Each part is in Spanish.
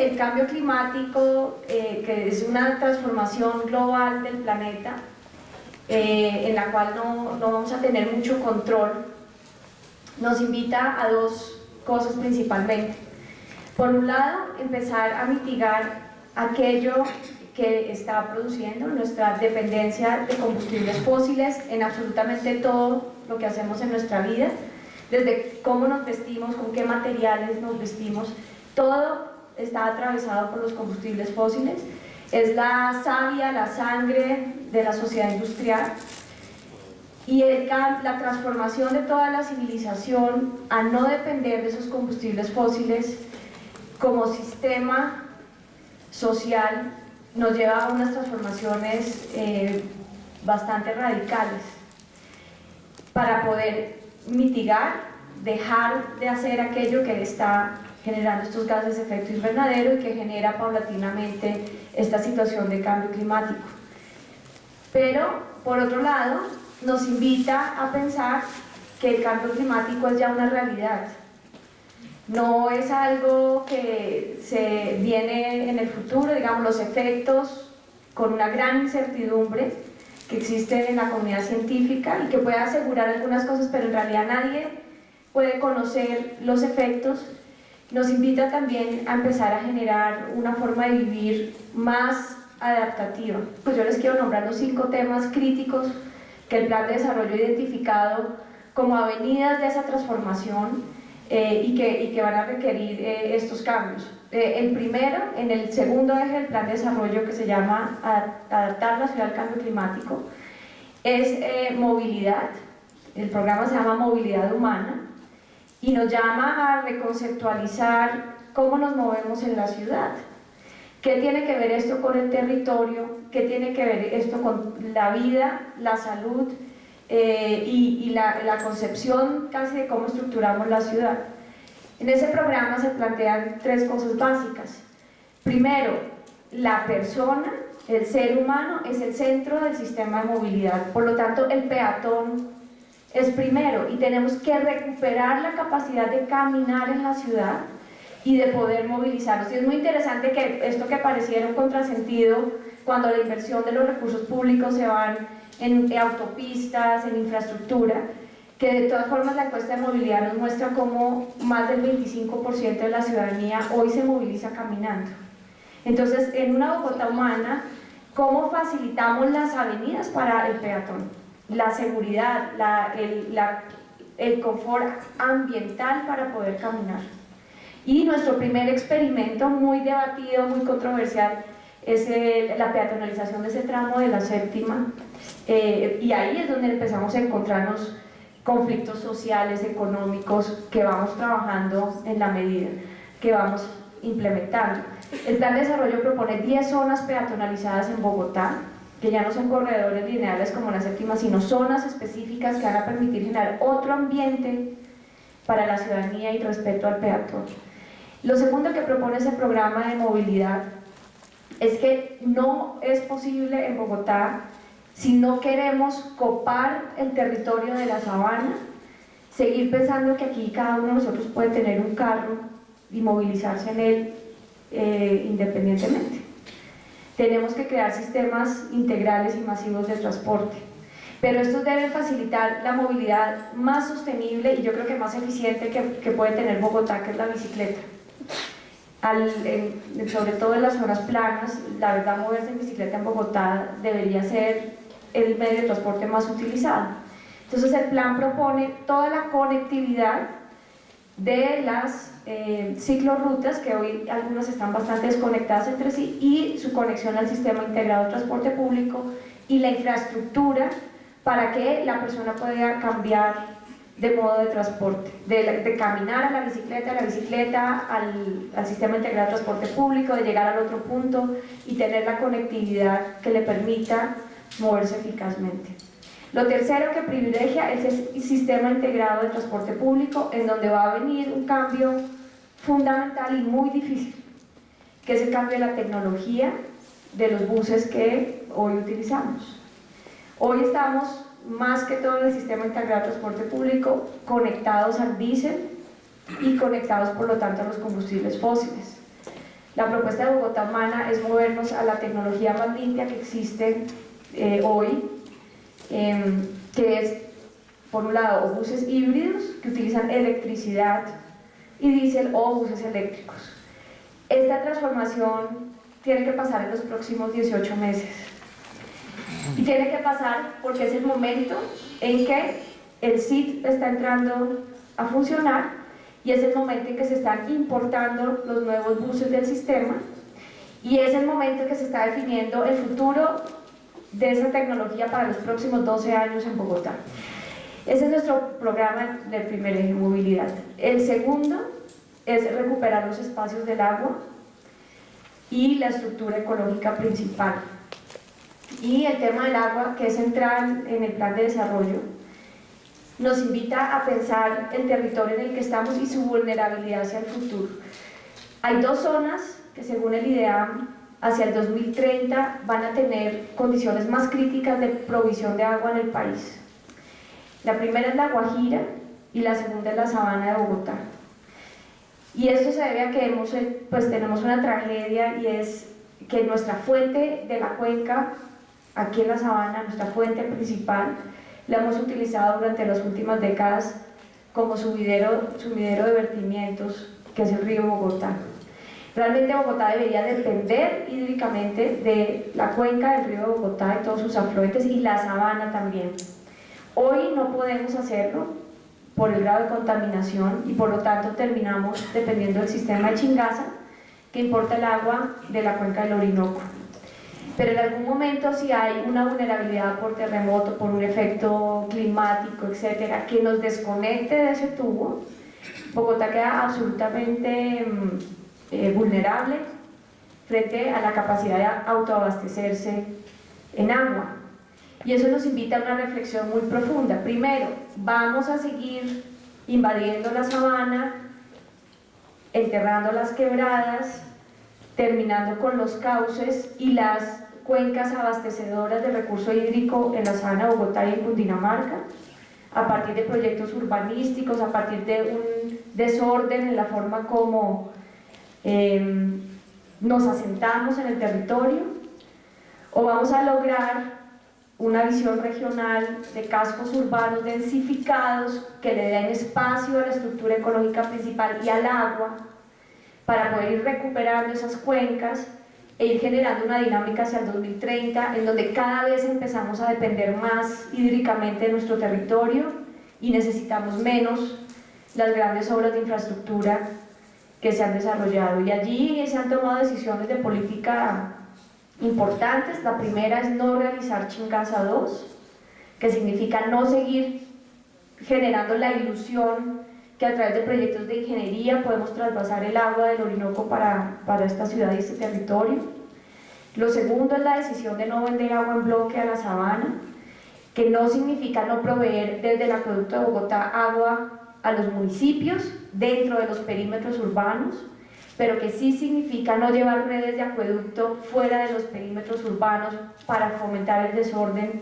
el cambio climático, que es una transformación global del planeta, en la cual no vamos a tener mucho control, nos invita a dos cosas principalmente. Por un lado, empezar a mitigar aquello que está produciendo nuestra dependencia de combustibles fósiles en absolutamente todo lo que hacemos en nuestra vida, desde cómo nos vestimos, con qué materiales nos vestimos, todo está atravesado por los combustibles fósiles. Es la savia, la sangre de la sociedad industrial, y la transformación de toda la civilización a no depender de esos combustibles fósiles como sistema social nos lleva a unas transformaciones bastante radicales para poder mitigar, dejar de hacer aquello que está generando estos gases de efecto invernadero y que genera paulatinamente esta situación de cambio climático. Pero, por otro lado, nos invita a pensar que el cambio climático es ya una realidad. No es algo que se viene en el futuro, digamos, los efectos con una gran incertidumbre que existe en la comunidad científica y que puede asegurar algunas cosas, pero en realidad nadie puede conocer los efectos. Nos invita también a empezar a generar una forma de vivir más adaptativa. Pues yo les quiero nombrar los 5 temas críticos que el Plan de Desarrollo ha identificado como avenidas de esa transformación y que van a requerir estos cambios. El primero, en el segundo eje del Plan de Desarrollo, que se llama Adaptar la ciudad al cambio climático, es movilidad. El programa se llama Movilidad Humana y nos llama a reconceptualizar cómo nos movemos en la ciudad. ¿Qué tiene que ver esto con el territorio? ¿Qué tiene que ver esto con la vida, la salud y la concepción casi de cómo estructuramos la ciudad? En ese programa se plantean 3 cosas básicas. Primero, la persona, el ser humano, es el centro del sistema de movilidad. Por lo tanto, el peatón es primero y tenemos que recuperar la capacidad de caminar en la ciudad y de poder movilizarnos. Y es muy interesante que esto que pareciera un contrasentido cuando la inversión de los recursos públicos se van en autopistas, en infraestructura, que de todas formas la encuesta de movilidad nos muestra cómo más del 25% de la ciudadanía hoy se moviliza caminando. Entonces, en una Bogotá humana, ¿cómo facilitamos las avenidas para el peatón? La seguridad, el confort ambiental para poder caminar. Y nuestro primer experimento, muy debatido, muy controversial, es la peatonalización de ese tramo de la séptima, y ahí es donde empezamos a encontrarnos conflictos sociales, económicos, que vamos trabajando en la medida que vamos implementando. El Plan de Desarrollo propone 10 zonas peatonalizadas en Bogotá, que ya no son corredores lineales como la séptima, sino zonas específicas que van a permitir generar otro ambiente para la ciudadanía y respeto al peatón. Lo segundo que propone ese programa de movilidad es que no es posible en Bogotá, si no queremos copar el territorio de la sabana, seguir pensando que aquí cada uno de nosotros puede tener un carro y movilizarse en él independientemente. Tenemos que crear sistemas integrales y masivos de transporte, pero estos deben facilitar la movilidad más sostenible y yo creo que más eficiente que puede tener Bogotá, que es la bicicleta. Sobre todo en las zonas planas, la verdad, moverse en bicicleta en Bogotá debería ser el medio de transporte más utilizado. Entonces el plan propone toda la conectividad de las ciclorrutas, que hoy algunas están bastante desconectadas entre sí, y su conexión al sistema integrado de transporte público y la infraestructura para que la persona pueda cambiar de modo de transporte, de caminar a la bicicleta al sistema integrado de transporte público, de llegar al otro punto y tener la conectividad que le permita moverse eficazmente. Lo tercero que privilegia es el sistema integrado de transporte público, en donde va a venir un cambio fundamental y muy difícil, que es el cambio de la tecnología de los buses que hoy utilizamos. Hoy estamos más que todo en el sistema integrado de transporte público conectados al diésel y conectados por lo tanto a los combustibles fósiles. La propuesta de Bogotá Humana es movernos a la tecnología más limpia que existe hoy, que es, por un lado, buses híbridos que utilizan electricidad y diésel o buses eléctricos. Esta transformación tiene que pasar en los próximos 18 meses. Y tiene que pasar porque es el momento en que el CIT está entrando a funcionar y es el momento en que se están importando los nuevos buses del sistema y es el momento en que se está definiendo el futuro de esa tecnología para los próximos 12 años en Bogotá. Ese es nuestro programa del primer eje, movilidad. El segundo es recuperar los espacios del agua y la estructura ecológica principal. Y el tema del agua, que es central en el plan de desarrollo, nos invita a pensar el territorio en el que estamos y su vulnerabilidad hacia el futuro. Hay dos zonas que, según el IDEAM, hacia el 2030 van a tener condiciones más críticas de provisión de agua en el país. La primera es la Guajira y la segunda es la Sabana de Bogotá. Y esto se debe a que tenemos una tragedia, y es que nuestra fuente de la cuenca, aquí en la Sabana, nuestra fuente principal, la hemos utilizado durante las últimas décadas como sumidero de vertimientos, que es el río Bogotá. Realmente Bogotá debería depender hídricamente de la cuenca del río Bogotá y todos sus afluentes, y la Sabana también. Hoy no podemos hacerlo por el grado de contaminación y por lo tanto terminamos dependiendo del sistema de Chingaza, que importa el agua de la cuenca del Orinoco. Pero en algún momento, si hay una vulnerabilidad por terremoto, por un efecto climático, etcétera, que nos desconecte de ese tubo, Bogotá queda absolutamente vulnerable frente a la capacidad de autoabastecerse en agua. Y eso nos invita a una reflexión muy profunda. Primero, vamos a seguir invadiendo la sabana, enterrando las quebradas, terminando con los cauces y las cuencas abastecedoras de recurso hídrico en la sabana de Bogotá y en Cundinamarca, a partir de proyectos urbanísticos, a partir de un desorden en la forma como nos asentamos en el territorio, o vamos a lograr una visión regional de cascos urbanos densificados que le den espacio a la estructura ecológica principal y al agua para poder ir recuperando esas cuencas e ir generando una dinámica hacia el 2030 en donde cada vez empezamos a depender más hídricamente de nuestro territorio y necesitamos menos las grandes obras de infraestructura que se han desarrollado. Y allí se han tomado decisiones de política importantes. La primera es no realizar Chingaza 2, que significa no seguir generando la ilusión que a través de proyectos de ingeniería podemos trasvasar el agua del Orinoco para esta ciudad y este territorio. Lo segundo es la decisión de no vender agua en bloque a la sabana, que no significa no proveer desde el acueducto de Bogotá agua a los municipios dentro de los perímetros urbanos, pero que sí significa no llevar redes de acueducto fuera de los perímetros urbanos para fomentar el desorden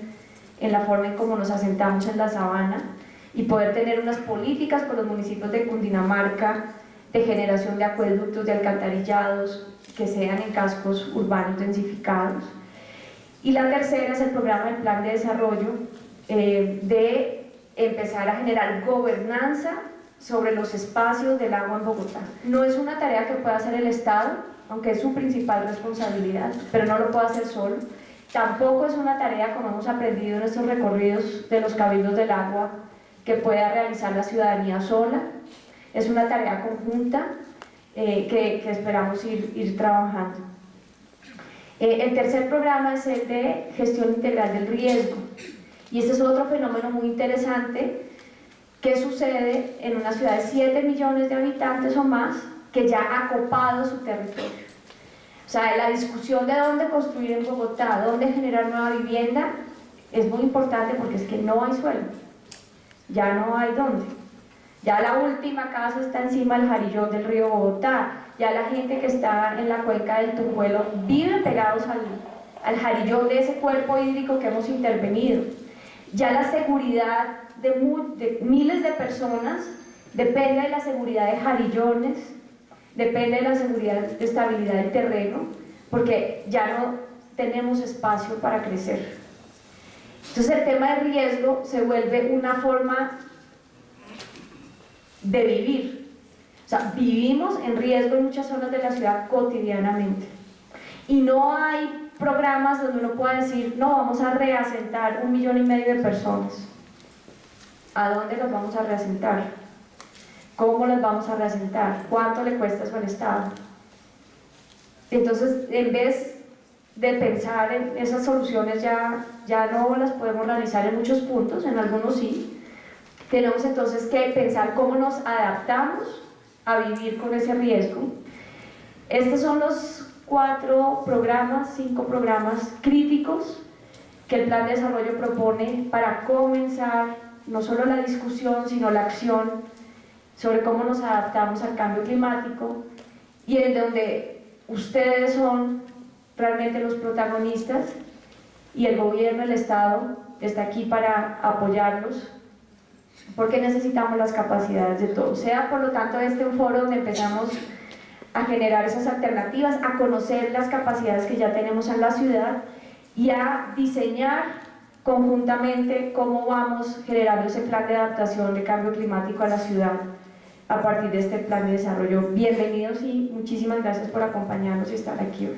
en la forma en cómo nos asentamos en la sabana, y poder tener unas políticas con los municipios de Cundinamarca de generación de acueductos, de alcantarillados, que sean en cascos urbanos densificados. Y la tercera es el programa del plan de desarrollo, de empezar a generar gobernanza sobre los espacios del agua en Bogotá. No es una tarea que pueda hacer el Estado, aunque es su principal responsabilidad, pero no lo puede hacer solo. Tampoco es una tarea, como hemos aprendido en estos recorridos de los cabildos del agua, que pueda realizar la ciudadanía sola. Es una tarea conjunta que esperamos ir trabajando. El tercer programa es el de gestión integral del riesgo, y este es otro fenómeno muy interesante que sucede en una ciudad de 7 millones de habitantes o más, que ya ha copado su territorio. O sea, la discusión de dónde construir en Bogotá, dónde generar nueva vivienda, es muy importante porque es que no hay suelo, ya no hay dónde. Ya la última casa está encima del jarillón del río Bogotá, ya la gente que está en la cuenca del Tumbuelo vive pegados al jarillón de ese cuerpo hídrico que hemos intervenido. Ya la seguridad de miles de personas depende de la seguridad de jarillones, depende de la seguridad y estabilidad del terreno, porque ya no tenemos espacio para crecer. Entonces el tema de riesgo se vuelve una forma de vivir. O sea, vivimos en riesgo en muchas zonas de la ciudad cotidianamente. Y no hay programas donde uno pueda decir, no, vamos a reasentar 1,5 millones de personas. ¿A dónde las vamos a reasentar? ¿Cómo las vamos a reasentar? ¿Cuánto le cuesta eso al Estado? Entonces, en vez de pensar en esas soluciones, ya no las podemos realizar en muchos puntos, en algunos sí. Tenemos entonces que pensar cómo nos adaptamos a vivir con ese riesgo. Estos son los 5 programas críticos que el Plan de Desarrollo propone para comenzar no solo la discusión, sino la acción sobre cómo nos adaptamos al cambio climático, y en donde ustedes son realmente los protagonistas y el gobierno, el Estado, está aquí para apoyarlos, porque necesitamos las capacidades de todos. Sea por lo tanto este un foro donde empezamos a generar esas alternativas, a conocer las capacidades que ya tenemos en la ciudad y a diseñar conjuntamente cómo vamos generando ese plan de adaptación de cambio climático a la ciudad a partir de este plan de desarrollo. Bienvenidos y muchísimas gracias por acompañarnos y estar aquí hoy.